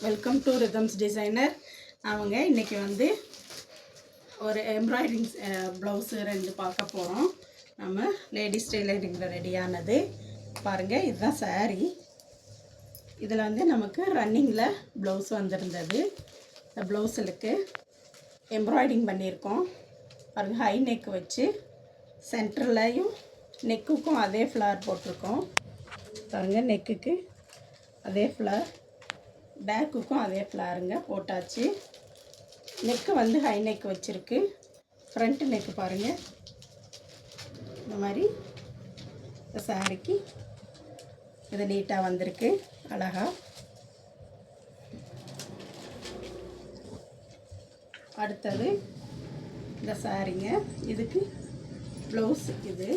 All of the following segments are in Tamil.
Welcome to rhythms designer. அவங்க இன்றைக்கி வந்து ஒரு எம்ப்ராய்டிங் ப்ளவுஸு 2 பார்க்க போகிறோம். நம்ம லேடிஸ் டெய்லரிங்கில் ரெடியானது பாருங்கள். இதுதான் சாரீ. இதில் வந்து நமக்கு ரன்னிங்கில் ப்ளவுஸ் வந்திருந்தது. இந்த ப்ளவுஸுக்கு எம்ப்ராய்டிஙங் பண்ணியிருக்கோம் பாருங்கள். ஹை நெக் வச்சு சென்டர்லையும் நெக்குக்கும் அதே ஃப்ளார் போட்டிருக்கோம் பாருங்கள். நெக்குக்கு அதே ஃப்ளார், பேக்குக்கும் அதே ஃப்ளாருங்க போட்டாச்சு. நெக்கு வந்து ஹை நெக் வச்சுருக்கு. ஃப்ரண்ட் நெக்கு பாருங்கள். இந்த மாதிரி இந்த சாரிக்கு இது நீட்டாக வந்திருக்கு அழகா. அடுத்தது இந்த சாரிங்க. இதுக்கு ப்ளவுஸ் இது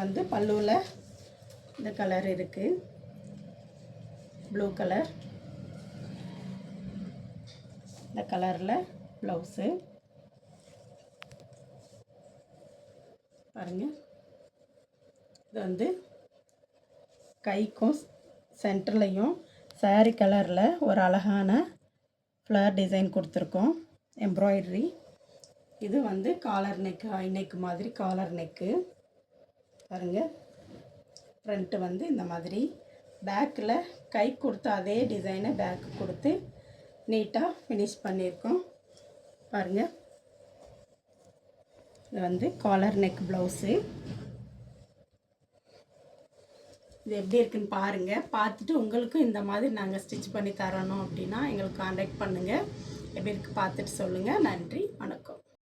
வந்து பல்லுவில் இந்த கலர் இருக்குது, ப்ளூ கலர். இந்த கலரில் ப்ளவுஸு பாருங்கள். இது வந்து கைக்கும் சென்டர்லையும் சாரி கலரில் ஒரு அழகான ஃப்ளவர் டிசைன் கொடுத்துருக்கோம், எம்ப்ராய்டரி. இது வந்து காலர் நெக்கு, ஹை நெக்கு மாதிரி காலர் நெக்கு பாருங்கள். ஃப்ரண்ட்டு வந்து இந்த மாதிரி, பேக்கில் கை கொடுத்து அதே டிசைனை பேக்கு கொடுத்து நீட்டாக ஃபினிஷ் பண்ணியிருக்கோம் பாருங்கள். இது வந்து காலர் நெக் ப்ளவுஸு. இது எப்படி இருக்குன்னு பாருங்கள். பார்த்துட்டு உங்களுக்கும் இந்த மாதிரி நாங்கள் ஸ்டிச் பண்ணி தரணும் அப்படின்னா எங்களுக்கு காண்டாக்ட் பண்ணுங்கள். எப்படி இருக்குது பார்த்துட்டு சொல்லுங்கள். நன்றி, வணக்கம்.